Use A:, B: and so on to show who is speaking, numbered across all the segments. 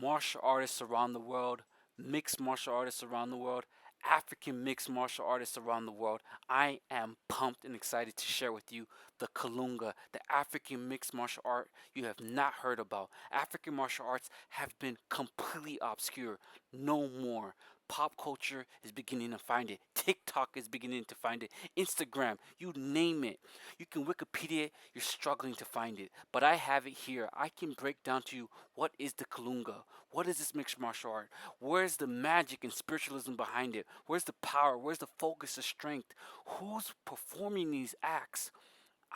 A: martial artists around the world, mixed martial artists around the world, African mixed martial artists around the world. I am pumped and excited to share with you the Kalunga, the African mixed martial art you have not heard about. African martial arts have been completely obscure. No more. Pop culture is beginning to find it. TikTok is beginning to find it. Instagram, you name it. You can Wikipedia it, you're struggling to find it. But I have it here. I can break down to you what is the Kalunga? What is this mixed martial art? Where's the magic and spiritualism behind it? Where's the power? Where's the focus, the strength? Who's performing these acts?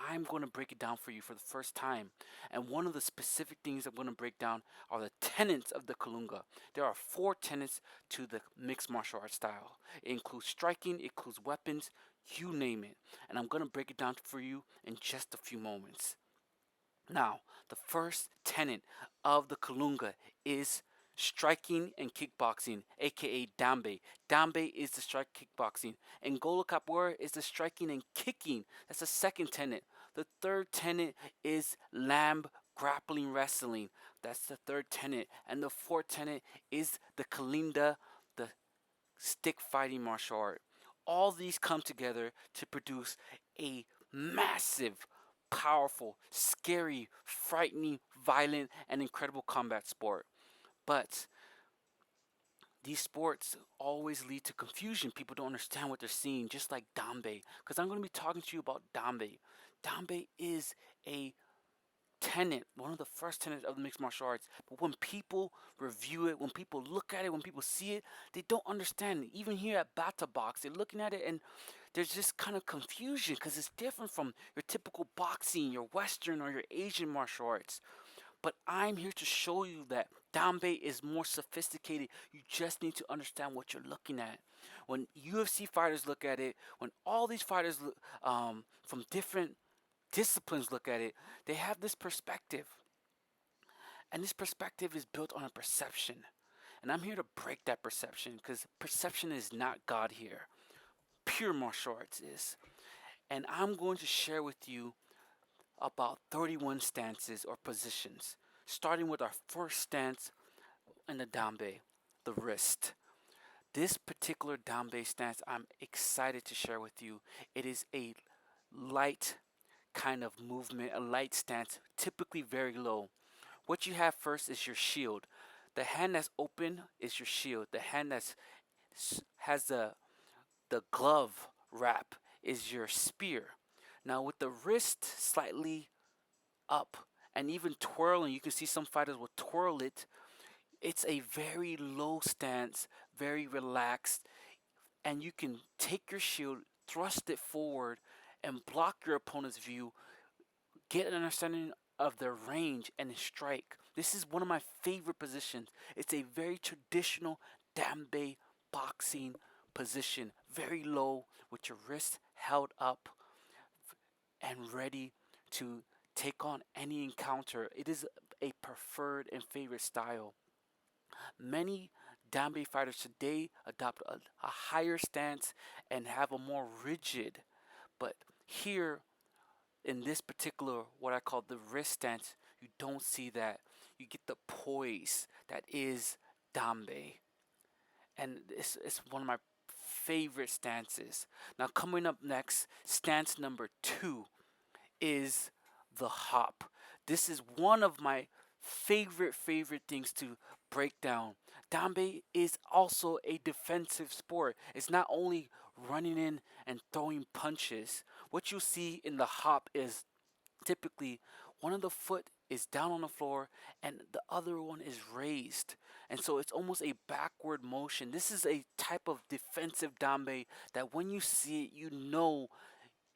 A: I'm going to break it down for you for the first time. And one of the specific things I'm going to break down are the tenets of the Kalunga. There are 4 tenets to the mixed martial arts style. It includes striking, it includes weapons, you name it. And I'm going to break it down for you in just a few moments. Now, the first tenet of the Kalunga is striking and kickboxing, aka Dambe. Dambe is the strike kickboxing. Angola Capoeira is the striking and kicking. That's the second tenet. The third tenet is lamb grappling wrestling. That's the third tenet. And the fourth tenet is the Kalinda, the stick fighting martial art. All these come together to produce a massive, powerful, scary, frightening, violent, and incredible combat sport. But these sports always lead to confusion. People don't understand what they're seeing, just like Dambe. Because I'm going to be talking to you about Dambe. Dambe is a tenet, one of the first tenets of the mixed martial arts. But when people review it, when people look at it, when people see it, they don't understand it. Even here at Batta Box, they're looking at it and there's just kind of confusion because it's different from your typical boxing, your Western or your Asian martial arts. But I'm here to show you that Dambe is more sophisticated. You just need to understand what you're looking at. When UFC fighters look at it, when all these fighters from different disciplines look at it, they have this perspective. And this perspective is built on a perception. And I'm here to break that perception because perception is not God here. Pure martial arts is. And I'm going to share with you about 31 stances or positions, starting with our first stance in the Dambe, the wrist. This particular Dambe stance I'm excited to share with you. It is a light kind of movement, a light stance, typically very low. What you have first is your shield. The hand that's open is your shield. The hand that has the glove wrap is your spear. Now with the wrist slightly up and even twirling, you can see some fighters will twirl it. It's a very low stance, very relaxed, and you can take your shield, thrust it forward, and block your opponent's view, get an understanding of their range, and strike. This is one of my favorite positions. It's a very traditional Dambe boxing position, very low, with your wrist held up and ready to take on any encounter. It is a preferred and favorite style. Many Dambe fighters today adopt a higher stance and have a more rigid, but here in this particular, what I call the wrist stance, you don't see that. You get the poise that is Dambe. And it's one of my favorite stances. Now, coming up next, stance number 2 is the hop. This is one of my favorite things to break down. Dambe is also a defensive sport. It's not only running in and throwing punches. What you see in the hop is typically one of the foot is down on the floor and the other one is raised. And so it's almost a backward motion. This is a type of defensive Dambe that when you see it, you know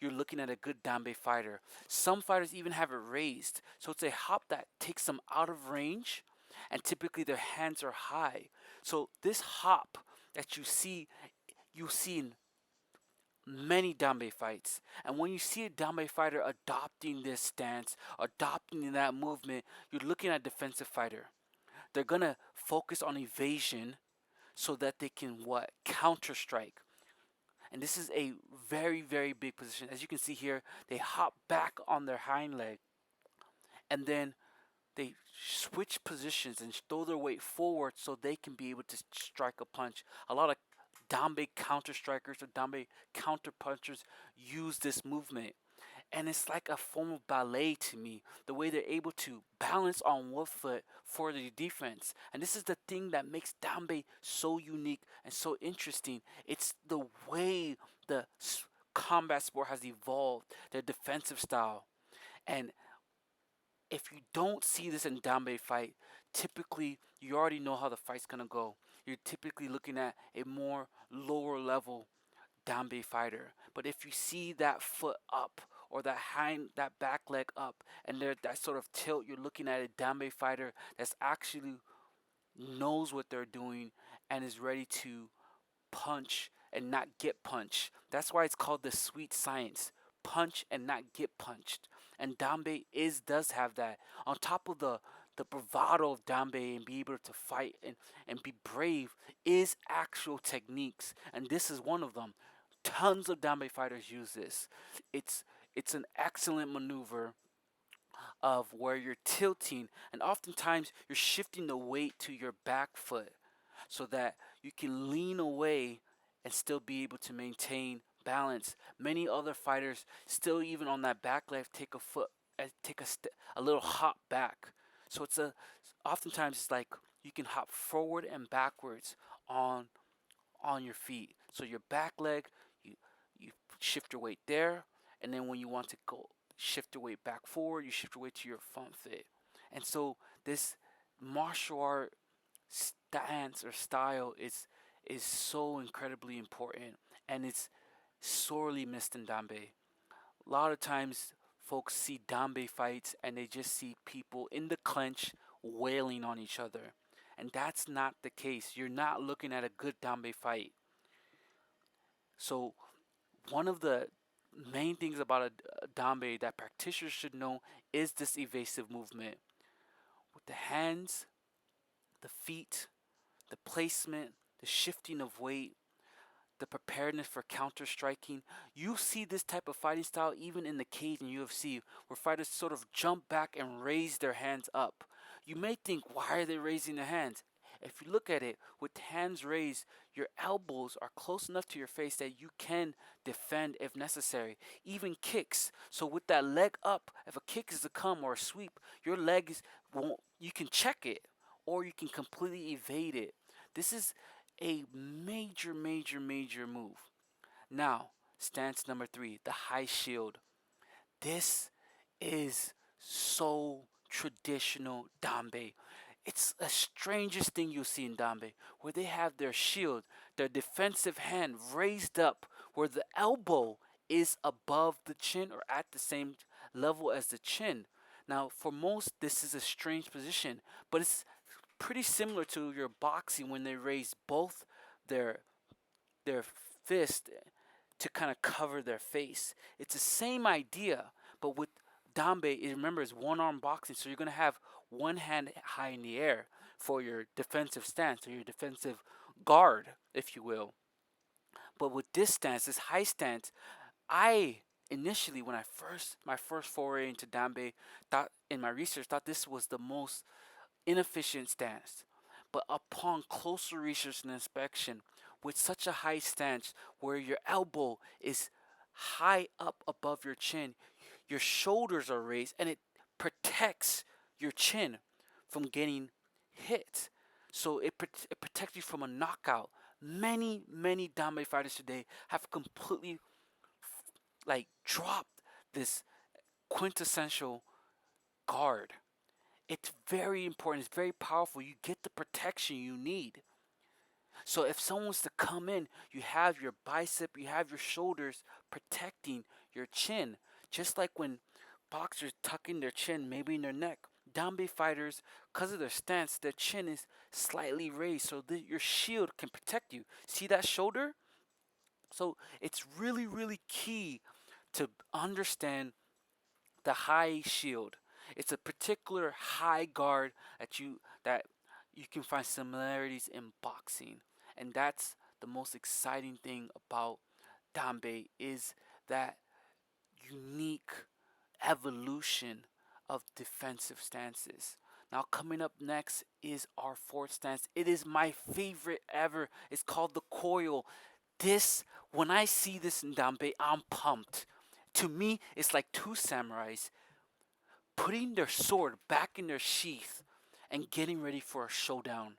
A: you're looking at a good Dambe fighter. Some fighters even have it raised. So it's a hop that takes them out of range and typically their hands are high. So this hop that you see in many Dambe fights. And when you see a Dambe fighter adopting this stance, adopting that movement, you're looking at a defensive fighter. They're going to focus on evasion so that they can what? Counter strike. And this is a very big position. As you can see here, they hop back on their hind leg and then they switch positions and throw their weight forward so they can be able to strike a punch. A lot of Dambe counter strikers or Dambe counter punchers use this movement. And it's like a form of ballet to me, the way they're able to balance on one foot for the defense. And this is the thing that makes Dambe so unique and so interesting. It's the way the combat sport has evolved, their defensive style. And if you don't see this in Dambe fight, typically you already know how the fight's gonna go. You're typically looking at a more lower level Dambe fighter. But if you see that foot up or that back leg up and there that sort of tilt, you're looking at a Dambe fighter that's actually knows what they're doing and is ready to punch and not get punched. That's why it's called the sweet science. Punch and not get punched. And Dambe does have that. On top of the bravado of Dambe and be able to fight and be brave is actual techniques. And this is one of them. Tons of Dambe fighters use this. It's an excellent maneuver of where you're tilting and oftentimes you're shifting the weight to your back foot so that you can lean away and still be able to maintain balance. Many other fighters still even on that back leg take a foot take a little hop back. So oftentimes it's like you can hop forward and backwards on your feet. So your back leg, you shift your weight there, and then when you want to go shift your weight back forward, you shift your weight to your front foot. And so this martial art stance or style is so incredibly important, and it's sorely missed in Dambe. A lot of times folks see Dambe fights and they just see people in the clinch wailing on each other. And that's not the case. You're not looking at a good Dambe fight. So one of the main things about a Dambe that practitioners should know is this evasive movement. With the hands, the feet, the placement, the shifting of weight, the preparedness for counter striking. You see this type of fighting style even in the cage in UFC, where fighters sort of jump back and raise their hands up. You may think, why are they raising their hands? If you look at it, with hands raised, your elbows are close enough to your face that you can defend if necessary. Even kicks. So with that leg up, if a kick is to come or a sweep, your legs won't. You can check it, or you can completely evade it. This is a major, major, major move. Now, stance number 3, the high shield. This is so traditional Dambe. It's the strangest thing you'll see in Dambe, where they have their shield, their defensive hand raised up, where the elbow is above the chin or at the same level as the chin. Now, for most, this is a strange position, but it's pretty similar to your boxing when they raise both their their fist to kind of cover their face. It's the same idea, but with Dambe, remember, it's one arm boxing, so you're going to have one hand high in the air for your defensive stance or your defensive guard, if you will. But with this stance, this high stance, I initially, when my first foray into Dambe, thought in my research, thought this was the most inefficient stance. But upon closer research and inspection, with such a high stance where your elbow is high up above your chin, your shoulders are raised, and it protects your chin from getting hit. So it protects you from a knockout. Many, many Dambe fighters today have completely dropped this quintessential guard. It's very important. It's very powerful. You get the protection you need. So if someone was to come in, you have your bicep, you have your shoulders protecting your chin. Just like when boxers tuck in their chin, maybe in their neck. Dambe fighters, because of their stance, their chin is slightly raised so that your shield can protect you. See that shoulder? So it's really, really key to understand the high shield. It's a particular high guard that you can find similarities in boxing, and that's the most exciting thing about Dambe is that unique evolution of defensive stances. Now, coming up next is our fourth stance. It is my favorite ever. It's called the coil. This, when I see this in Dambe, I'm pumped. To me, it's like two samurais putting their sword back in their sheath and getting ready for a showdown.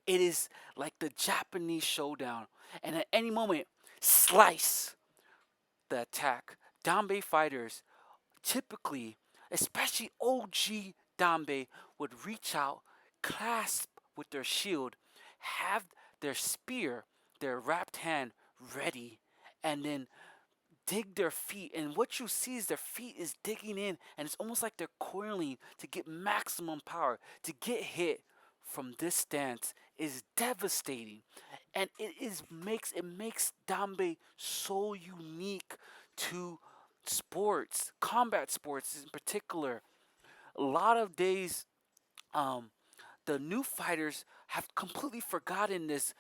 A: It is like the Japanese showdown. And at any moment, slice the attack. Dambe fighters typically, especially OG Dambe, would reach out, clasp with their shield, have their spear, their wrapped hand ready, and then dig their feet. And what you see is their feet is digging in, and it's almost like they're coiling to get maximum power. To get hit from this stance is devastating, and it makes Dambe so unique to sports, combat sports in particular. A lot of days, um, the new fighters have completely forgotten this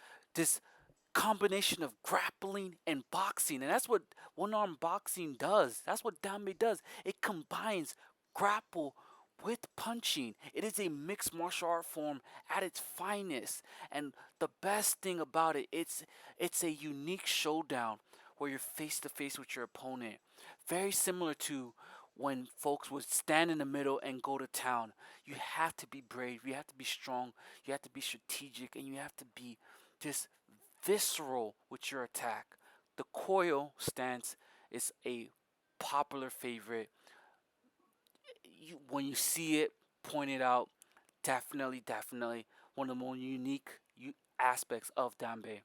A: combination of grappling and boxing, and that's what one-arm boxing does. That's what Dambe does. It combines grapple with punching. It is a mixed martial art form at its finest, and the best thing about it, it's a unique showdown where you're face to face with your opponent. Very similar to when folks would stand in the middle and go to town. You have to be brave, you have to be strong, you have to be strategic, and you have to be just visceral with your attack. The coil stance is a popular favorite. When you see it pointed out, definitely one of the more unique aspects of Dambe.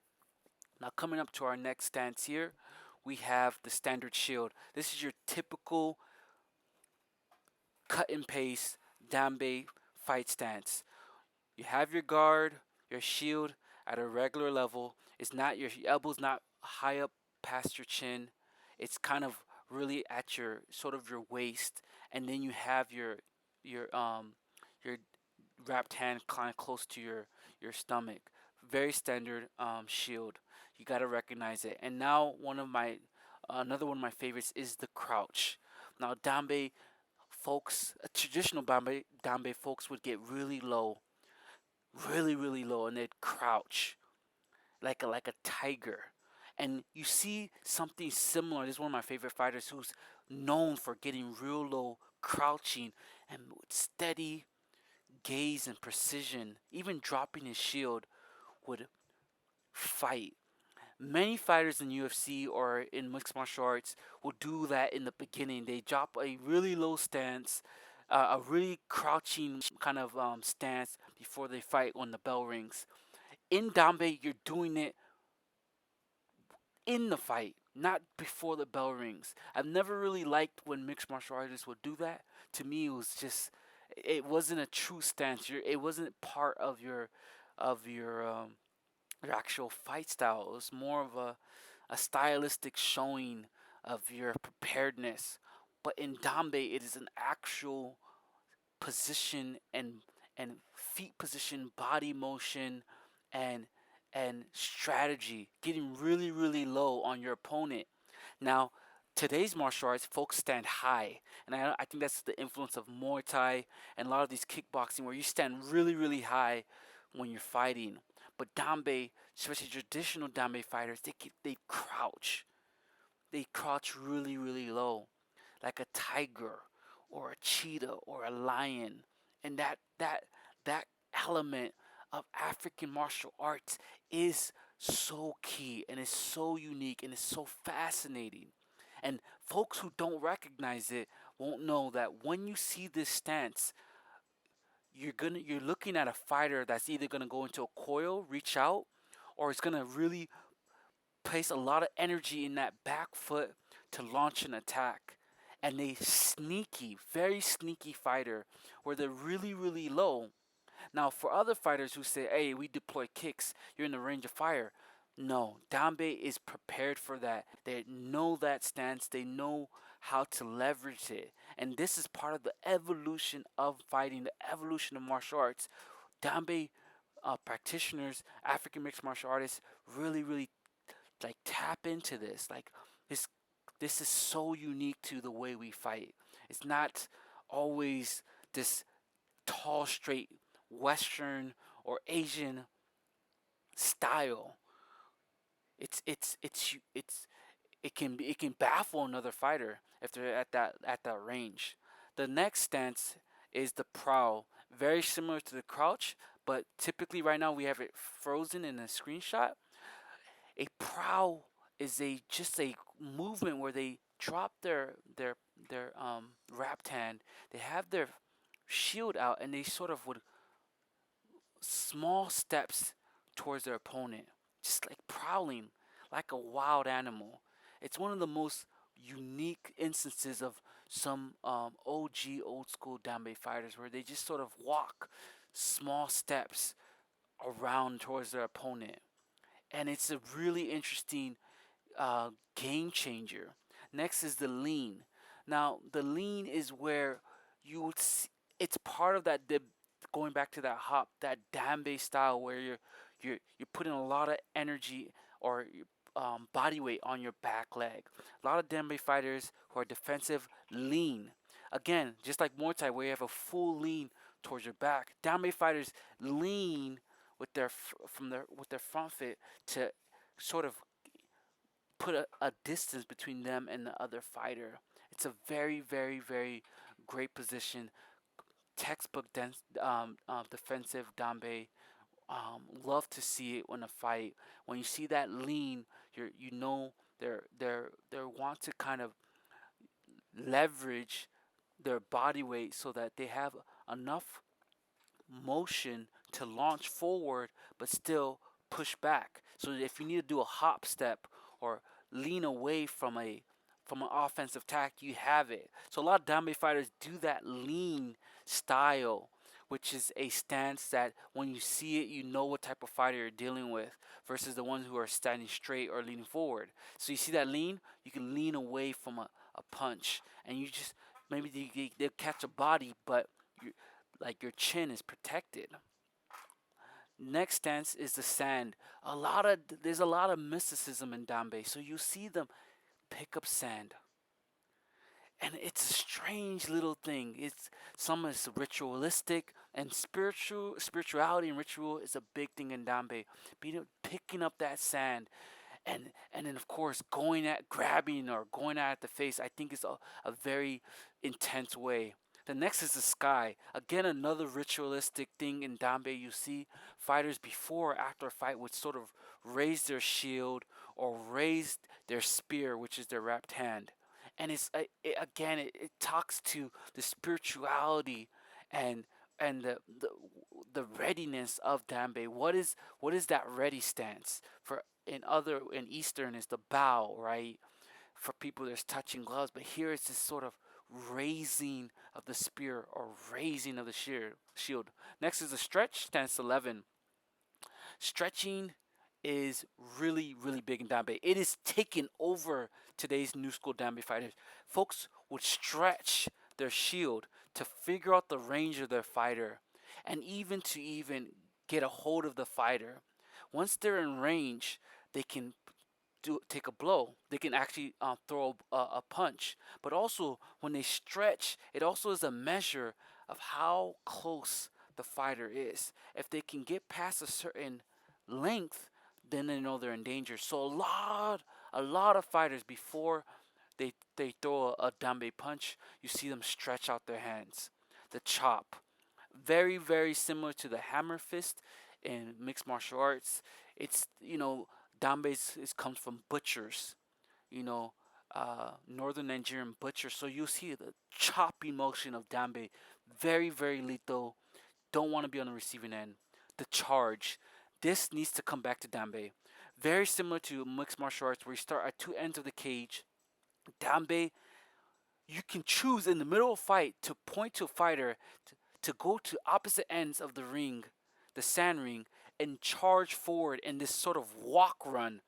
A: Now, coming up to our next stance here, we have the standard shield. This is your typical cut and paste Dambe fight stance. You have your guard, your shield at a regular level. It's not your elbows not high up past your chin. It's kind of really at your sort of your waist, and then you have your wrapped hand kind of close to your stomach. Very standard shield. You got to recognize it. And now another one of my favorites is the crouch. Now Dambe folks, traditional Dambe folks would get really low, really low, and they'd crouch like a tiger. And you see something similar. This is one of my favorite fighters who's known for getting real low, crouching, and with steady gaze and precision, even dropping his shield, would fight. Many fighters in UFC or in mixed martial arts will do that in the beginning. They drop a really low stance, a really crouching kind of stance before they fight when the bell rings. In Dambe, you're doing it in the fight, not before the bell rings. I've never really liked when mixed martial artists would do that. To me, it wasn't a true stance. It wasn't part of your actual fight style. It was more of a stylistic showing of your preparedness. But in Dambe, it is an actual position and feet position, body motion, and strategy, getting really low on your opponent. Now, today's martial arts, folks stand high, and I think that's the influence of Muay Thai and a lot of these kickboxing, where you stand really high when you're fighting. But Dambe, especially traditional Dambe fighters, they crouch. They crouch really low, like a tiger or a cheetah or a lion. And that element of African martial arts is so key and is so unique and is so fascinating. And folks who don't recognize it won't know that when you see this stance, you're looking at a fighter that's either gonna go into a coil, reach out, or it's gonna really place a lot of energy in that back foot to launch an attack. And they very sneaky fighter where they're really low. Now, for other fighters who say, hey, we deploy kicks, you're in the range of fire. No, Dambe is prepared for that. They know that stance, they know how to leverage it. And this is part of the evolution of fighting, the evolution of martial arts. Dambe practitioners, African mixed martial artists, really like tap into this. Like this, this is so unique to the way we fight. It's not always this tall, straight Western or Asian style. It's it can baffle another fighter if they're at that range. The next stance is the prowl, very similar to the crouch, but typically right now we have it frozen in a screenshot. A prowl is a just a movement where they drop their wrapped hand. They have their shield out and they sort of would small steps towards their opponent, just like prowling like a wild animal. It's one of the most unique instances of some OG old school Dambe fighters where they just sort of walk small steps around towards their opponent. And it's a really interesting game changer. Next is the lean. Now, the lean is where you would see, it's part of that going back to that hop, that Dambe style where you're putting a lot of energy or body weight on your back leg. A lot of Dambe fighters who are defensive lean. Again, just like Muay Thai, where you have a full lean towards your back. Dambe fighters lean with their from their with their front foot to sort of put a distance between them and the other fighter. It's a very, very, very great position. Textbook defensive Dambe. Love to see it in a fight. When you see that lean, you know they want to kind of leverage their body weight so that they have enough motion to launch forward but still push back. So if you need to do a hop step or lean away from an offensive attack, you have it. So a lot of Dambe fighters do that lean style, which is a stance that when you see it, you know what type of fighter you're dealing with versus the ones who are standing straight or leaning forward. So you see that lean, you can lean away from a punch, and you just maybe they'll catch a body, but you, like your chin is protected. Next stance is the sand. There's a lot of mysticism in Dambe, so you see them pick up sand, and it's a strange little thing. It's some is ritualistic and spirituality and ritual is a big thing in Dambe. Picking up that sand, and then of course grabbing or going at the face. I think is a very intense way. The next is the sky. Again, another ritualistic thing in Dambe. You see fighters before or after a fight would sort of raise their shield or raise their spear, which is their wrapped hand. And it talks to the spirituality and the readiness of Dambe. What is that ready stance? In Eastern is the bow, right? For people there's touching gloves, but here it's this sort of raising of the spear or raising of the shield. Next is the stretch, stance 11. Stretching is really, really big in Dambe. It is taking over today's new school Dambe fighters. Folks would stretch their shield to figure out the range of their fighter and even get a hold of the fighter. Once they're in range, they can take a blow. They can actually throw a punch. But also, when they stretch, it also is a measure of how close the fighter is. If they can get past a certain length, then they know they're in danger. So a lot of fighters before they throw a Dambe punch, you see them stretch out their hands. The chop, very very similar to the hammer fist in mixed martial arts. It's Dambe comes from butchers, you know, northern Nigerian butchers. So you see the chopping motion of Dambe, very very lethal. Don't want to be on the receiving end. The charge, this needs to come back to Dambe. Very similar to mixed martial arts where you start at two ends of the cage. Dambe, you can choose in the middle of a fight to point to a fighter to go to opposite ends of the ring, the sand ring, and charge forward in this sort of walk run.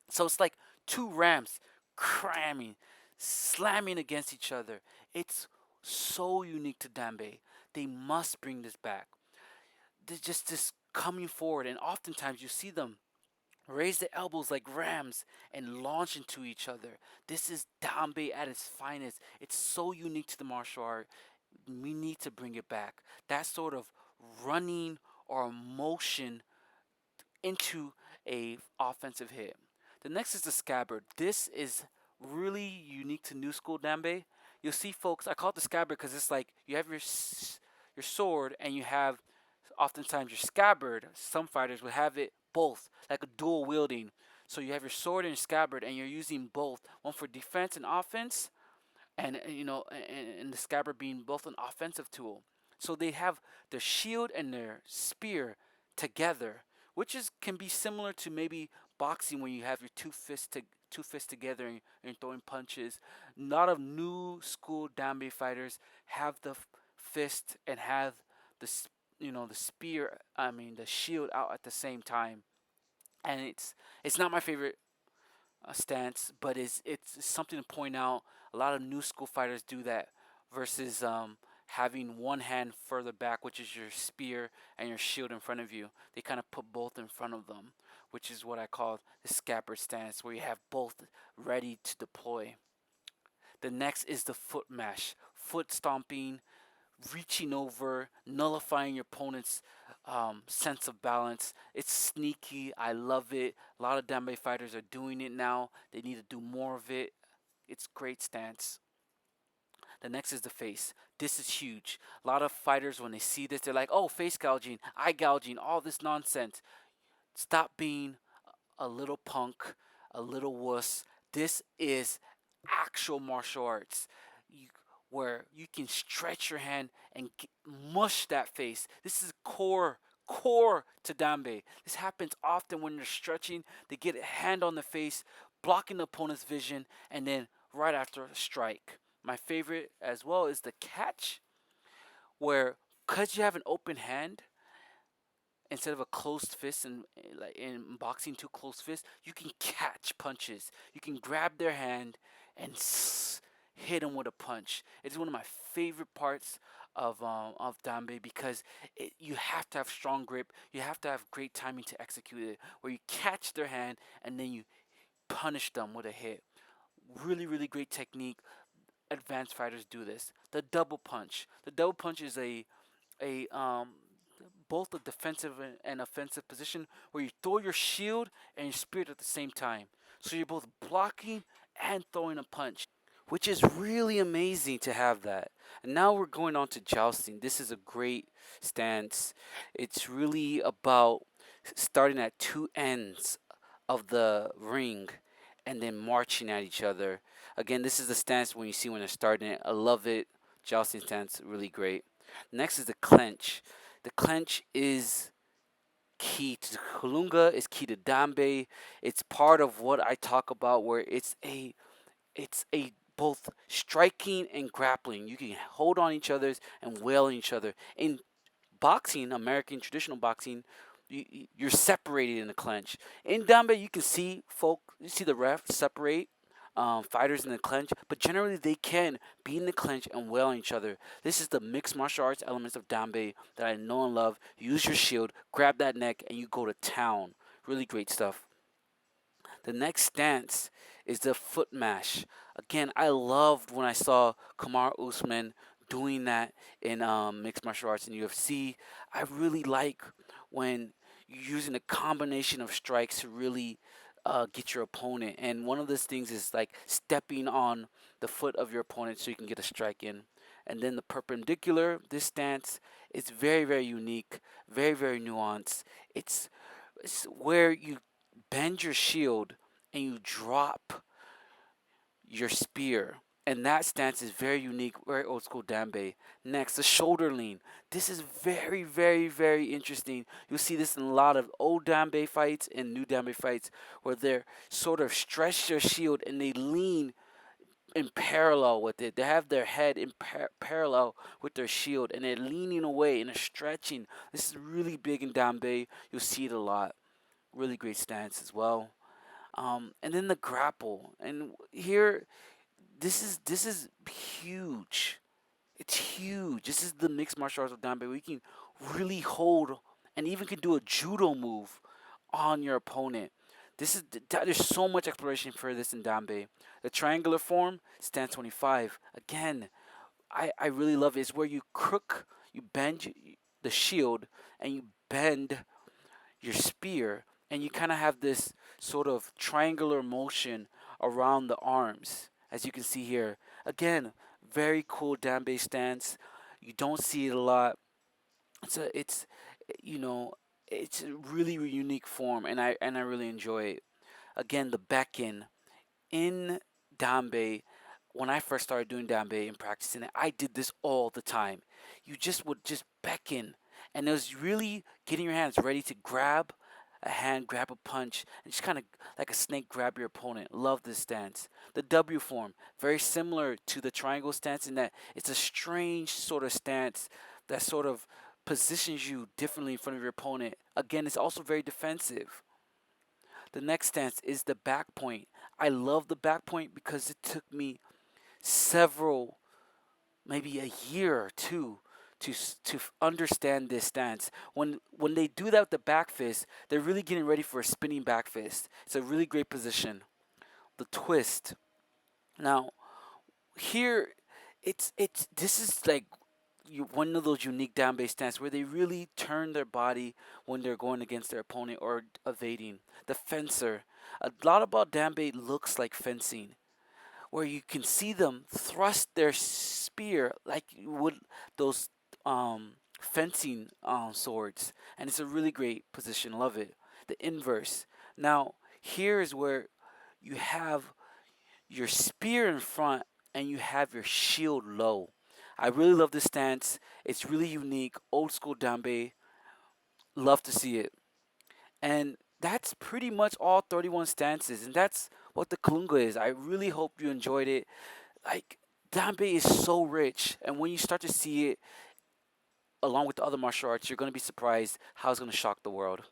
A: So it's like two rams cramming, slamming against each other. It's so unique to Dambe. They must bring this back. There's just this coming forward, and oftentimes you see them raise the elbows like rams and launch into each other. This is Dambe at its finest. It's so unique to the martial art. we need to bring it back. That sort of running or motion into a offensive hit. The next is the scabbard. This is really unique to new school Dambe. You'll see folks. I call it the scabbard because it's like you have your sword and you have oftentimes your scabbard. Some fighters will have it both, like a dual wielding. So you have your sword and your scabbard, and you're using both, one for defense and offense, and and the scabbard being both an offensive tool. So they have their shield and their spear together, which is can be similar to maybe boxing when you have your two fists together and you're throwing punches. A lot of new school Dambe fighters have the fist and have the the spear. I mean the shield out at the same time, and it's not my favorite stance, but it's something to point out. A lot of new school fighters do that versus having one hand further back, which is your spear, and your shield in front of you. They kind of put both in front of them, which is what I call the scabbard stance, where you have both ready to deploy. The next is the foot mash, foot stomping, reaching over, nullifying your opponent's sense of balance. It's sneaky. I love it. A lot of Dambe fighters are doing it now. They need to do more of it. It's great stance. The next is the face. This is huge. A lot of fighters, when they see this, they're like, oh, face gouging, eye gouging, all this nonsense. Stop being a little punk, a little wuss. This is actual martial arts. You, where you can stretch your hand and mush that face. This is core to Dambe. This happens often when they're stretching. They get a hand on the face, blocking the opponent's vision, and then right after a strike. My favorite as well is the catch, where because you have an open hand instead of a closed fist, and like in boxing, two closed fists, you can catch punches. You can grab their hand and hit them with a punch. It's one of my favorite parts of Dambe because you have to have strong grip. You have to have great timing to execute it, where you catch their hand and then you punish them with a hit. Really, really great technique. Advanced fighters do this. The double punch. The double punch is a both a defensive and offensive position where you throw your shield and your spear at the same time. So you're both blocking and throwing a punch, which is really amazing to have that. And now we're going on to jousting. This is a great stance. It's really about starting at two ends of the ring and then marching at each other. Again, this is the stance when you see when they're starting it. I love it. Jousting stance, really great. Next is the clench. The clench is key to Kalunga, is key to Dambe. It's part of what I talk about where it's a both striking and grappling. You can hold on each other's and wail on each other. In boxing, American traditional boxing, you're separated in the clench. In Dambe, you can see you see the ref separate fighters in the clench, but generally they can be in the clench and wail on each other. This is the mixed martial arts elements of Dambe that I know and love. Use your shield, grab that neck, and you go to town. Really great stuff. The next stance is the foot mash. Again, I loved when I saw Kamar Usman doing that in mixed martial arts in UFC. I really like when you're using a combination of strikes to really get your opponent. And one of those things is like stepping on the foot of your opponent so you can get a strike in. And then the perpendicular, this stance, is very, very unique, very, very nuanced. It's where you bend your shield and you drop your spear. And that stance is very unique, very old school Dambe. Next, the shoulder lean. This is very, very, very interesting. You'll see this in a lot of old Dambe fights and new Dambe fights where they're sort of stretch their shield and they lean in parallel with it. They have their head in parallel with their shield and they're leaning away and they're stretching. This is really big in Dambe. You'll see it a lot. Really great stance as well. And then the grapple. And here, this is huge. It's huge. This is the mixed martial arts of Dambe where you can really hold and even can do a judo move on your opponent. There's so much exploration for this in Dambe. The triangular form, stance 25. Again, I really love it is where you bend the shield and you bend your spear, and you kind of have this sort of triangular motion around the arms, as you can see here. Again, very cool Dambe stance. You don't see it a lot. It's you know it's a really unique form, and I really enjoy it. Again, the beckon in Dambe, when I first started doing Dambe and practicing it, I did this all the time. You just would just beckon, and it was really getting your hands ready to grab a hand, grab a punch, and just kind of like a snake grab your opponent. Love this stance. The W form, very similar to the triangle stance in that it's a strange sort of stance that sort of positions you differently in front of your opponent. Again, it's also very defensive. The next stance is the back point. I love the back point because it took me several, maybe a year or two to understand this stance. When they do that with the back fist, they're really getting ready for a spinning back fist. It's a really great position. The twist. Now here, it's this is like one of those unique down base stance where they really turn their body when they're going against their opponent or evading. The fencer. A lot about Dambe looks like fencing, where you can see them thrust their spear like you would those fencing swords, and it's a really great position. Love it. The inverse. Now here is where you have your spear in front and you have your shield low. I really love this stance. It's really unique, old school Dambe. Love to see it. And that's pretty much all 31 stances, and that's what the Kalunga is. I really hope you enjoyed it. Like, Dambe is so rich, and when you start to see it along with the other martial arts, you're going to be surprised how it's going to shock the world.